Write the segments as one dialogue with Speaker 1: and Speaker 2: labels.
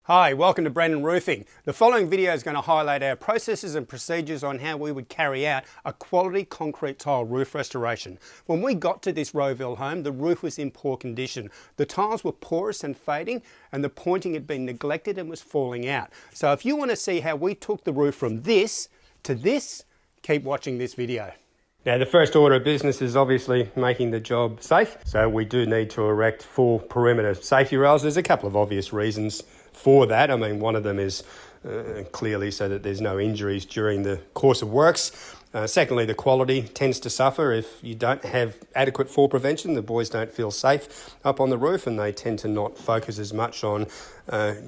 Speaker 1: Hi, welcome to Brennan Roofing. The following video is going to highlight our processes and procedures on how we would carry out a quality concrete tile roof restoration. When we got to this Rowville home, the roof was in poor condition. The tiles were porous and fading, and the pointing had been neglected and was falling out. So if you want to see how we took the roof from this to this, keep watching this video. Now, the first order of business is obviously making the job safe. So we do need to erect full perimeter safety rails. There's a couple of obvious reasons for that. I mean, one of them is clearly so that there's no injuries during the course of works. Secondly, the quality tends to suffer if you don't have adequate fall prevention. The boys don't feel safe up on the roof, and they tend to not focus as much on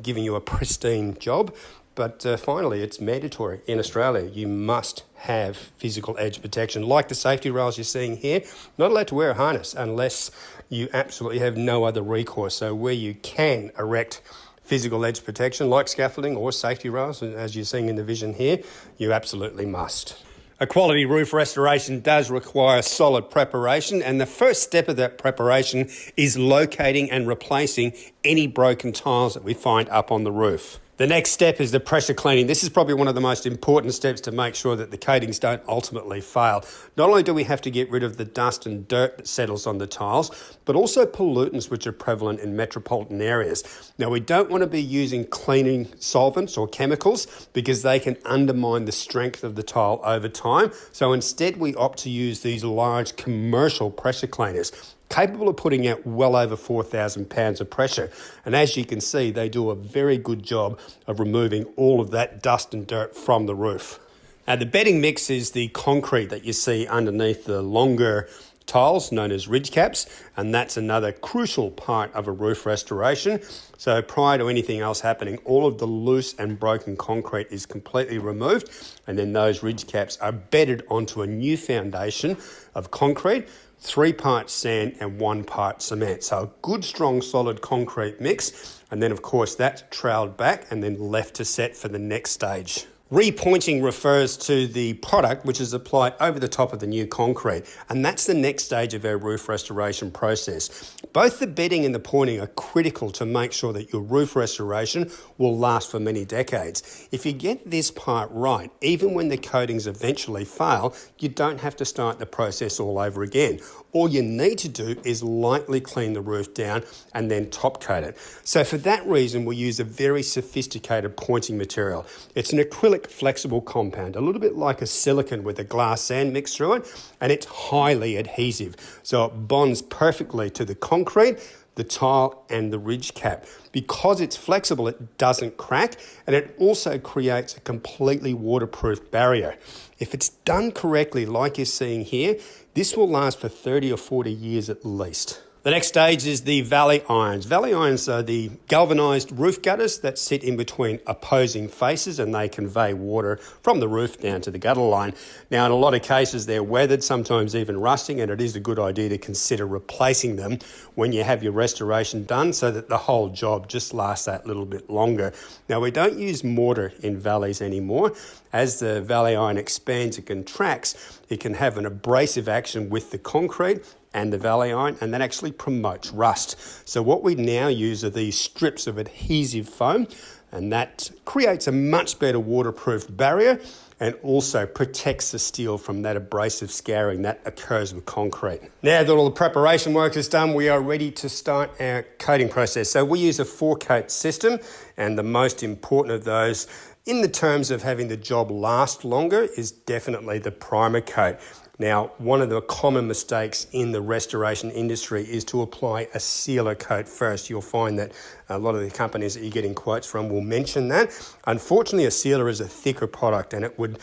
Speaker 1: giving you a pristine job. But finally, it's mandatory in Australia. You must have physical edge protection. Like the safety rails you're seeing here, not allowed to wear a harness unless you absolutely have no other recourse. So where you can erect physical edge protection like scaffolding or safety rails, as you're seeing in the vision here, you absolutely must. A quality roof restoration does require solid preparation, and the first step of that preparation is locating and replacing any broken tiles that we find up on the roof. The next step is the pressure cleaning. This is probably one of the most important steps to make sure that the coatings don't ultimately fail. Not only do we have to get rid of the dust and dirt that settles on the tiles, but also pollutants which are prevalent in metropolitan areas. Now, we don't want to be using cleaning solvents or chemicals because they can undermine the strength of the tile over time. So instead, we opt to use these large commercial pressure cleaners, capable of putting out well over 4,000 pounds of pressure. And as you can see, they do a very good job of removing all of that dust and dirt from the roof. Now, the bedding mix is the concrete that you see underneath the longer tiles known as ridge caps, and that's another crucial part of a roof restoration. So prior to anything else happening, all of the loose and broken concrete is completely removed, and then those ridge caps are bedded onto a new foundation of concrete, 3 parts sand and 1 part cement. So a good, strong, solid concrete mix. And then, of course, that's troweled back and then left to set for the next stage. Repointing refers to the product which is applied over the top of the new concrete, and that's the next stage of our roof restoration process. Both the bedding and the pointing are critical to make sure that your roof restoration will last for many decades. If you get this part right, even when the coatings eventually fail, you don't have to start the process all over again. All you need to do is lightly clean the roof down and then top coat it. So for that reason, we use a very sophisticated pointing material. It's an acrylic flexible compound, a little bit like a silicone with a glass sand mixed through it, and it's highly adhesive. So it bonds perfectly to the concrete, the tile and the ridge cap. Because it's flexible, it doesn't crack, and it also creates a completely waterproof barrier. If it's done correctly, like you're seeing here, this will last for 30 or 40 years at least. The next stage is the valley irons. Valley irons are the galvanised roof gutters that sit in between opposing faces, and they convey water from the roof down to the gutter line. Now, in a lot of cases, they're weathered, sometimes even rusting, and it is a good idea to consider replacing them when you have your restoration done so that the whole job just lasts that little bit longer. Now, we don't use mortar in valleys anymore. As the valley iron expands and contracts, it can have an abrasive action with the concrete and the valley iron, and that actually promotes rust. So what we now use are these strips of adhesive foam, and that creates a much better waterproof barrier and also protects the steel from that abrasive scarring that occurs with concrete. Now that all the preparation work is done, we are ready to start our coating process. So we use a 4-coat system, and the most important of those in the terms of having the job last longer is definitely the primer coat. Now, one of the common mistakes in the restoration industry is to apply a sealer coat first. You'll find that a lot of the companies that you're getting quotes from will mention that. Unfortunately, a sealer is a thicker product, and it would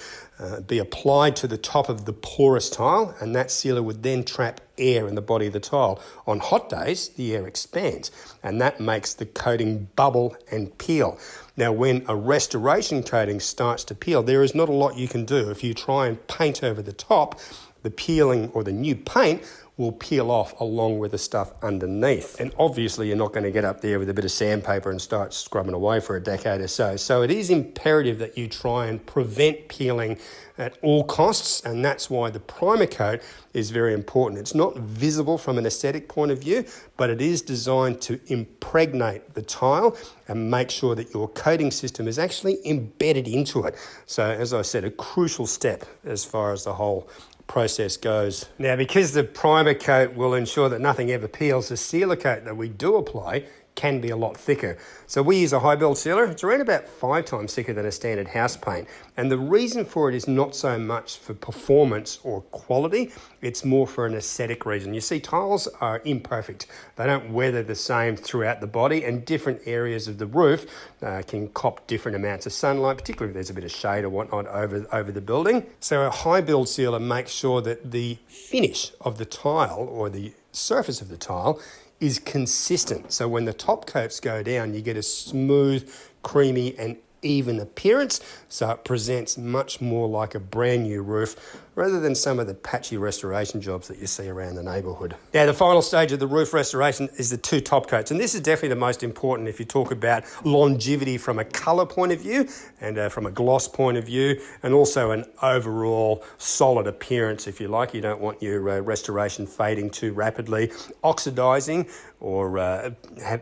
Speaker 1: be applied to the top of the porous tile, and that sealer would then trap air in the body of the tile. On hot days, the air expands, and that makes the coating bubble and peel. Now, when a restoration coating starts to peel, there is not a lot you can do. If you try and paint over the top, the peeling or the new paint will peel off along with the stuff underneath. And obviously you're not going to get up there with a bit of sandpaper and start scrubbing away for a decade or so. So it is imperative that you try and prevent peeling at all costs, and that's why the primer coat is very important. It's not visible from an aesthetic point of view, but it is designed to impregnate the tile and make sure that your coating system is actually embedded into it. So as I said, a crucial step as far as the whole process goes. Now, because the primer coat will ensure that nothing ever peels, the sealer coat that we do apply can be a lot thicker. So we use a high build sealer. It's around about 5 times thicker than a standard house paint. And the reason for it is not so much for performance or quality, it's more for an aesthetic reason. You see, tiles are imperfect. They don't weather the same throughout the body, and different areas of the roof can cop different amounts of sunlight, particularly if there's a bit of shade or whatnot over the building. So a high build sealer makes sure that the finish of the tile or the surface of the tile is consistent. So when the top coats go down, you get a smooth, creamy and even appearance, so it presents much more like a brand new roof rather than some of the patchy restoration jobs that you see around the neighbourhood. Now, the final stage of the roof restoration is the 2 top coats, and this is definitely the most important if you talk about longevity from a colour point of view and from a gloss point of view, and also an overall solid appearance, if you like. You don't want your restoration fading too rapidly, oxidising, or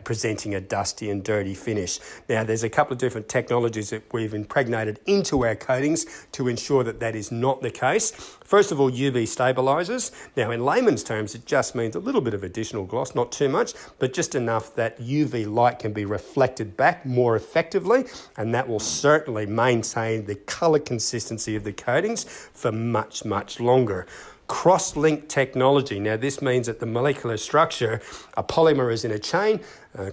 Speaker 1: presenting a dusty and dirty finish. Now, there's a couple of different technologies that we've impregnated into our coatings to ensure that that is not the case. First of all, UV stabilisers. Now, in layman's terms, it just means a little bit of additional gloss, not too much, but just enough that UV light can be reflected back more effectively, and that will certainly maintain the colour consistency of the coatings for much, much longer. Cross-link technology. Now, this means that the molecular structure, a polymer is in a chain.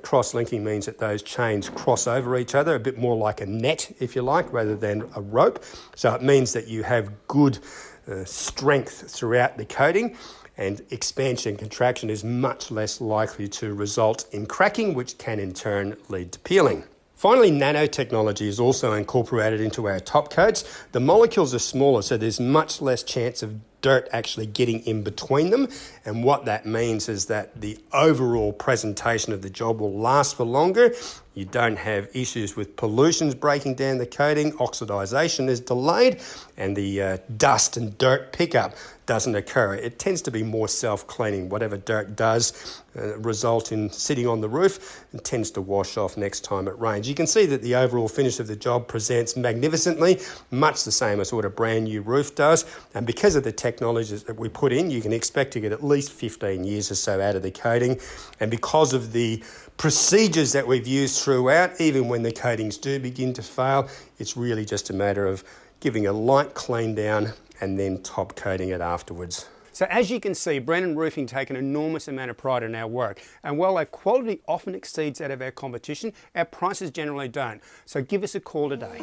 Speaker 1: Cross-linking means that those chains cross over each other, a bit more like a net, if you like, rather than a rope. So it means that you have good strength throughout the coating, and expansion and contraction is much less likely to result in cracking, which can in turn lead to peeling. Finally, nanotechnology is also incorporated into our top coats. The molecules are smaller, so there's much less chance of dirt actually getting in between them, and what that means is that the overall presentation of the job will last for longer. You don't have issues with pollutions breaking down the coating, oxidisation is delayed, and the dust and dirt pickup doesn't occur. It tends to be more self-cleaning. Whatever dirt does result in sitting on the roof, it tends to wash off next time it rains. You can see that the overall finish of the job presents magnificently, much the same as what a brand new roof does, and because of the technologies that we put in, you can expect to get at least 15 years or so out of the coating, and because of the procedures that we've used throughout, even when the coatings do begin to fail, it's really just a matter of giving a light clean down and then top coating it afterwards. So as you can see, Brennan Roofing take an enormous amount of pride in our work, and while our quality often exceeds that of our competition, our prices generally don't. So give us a call today.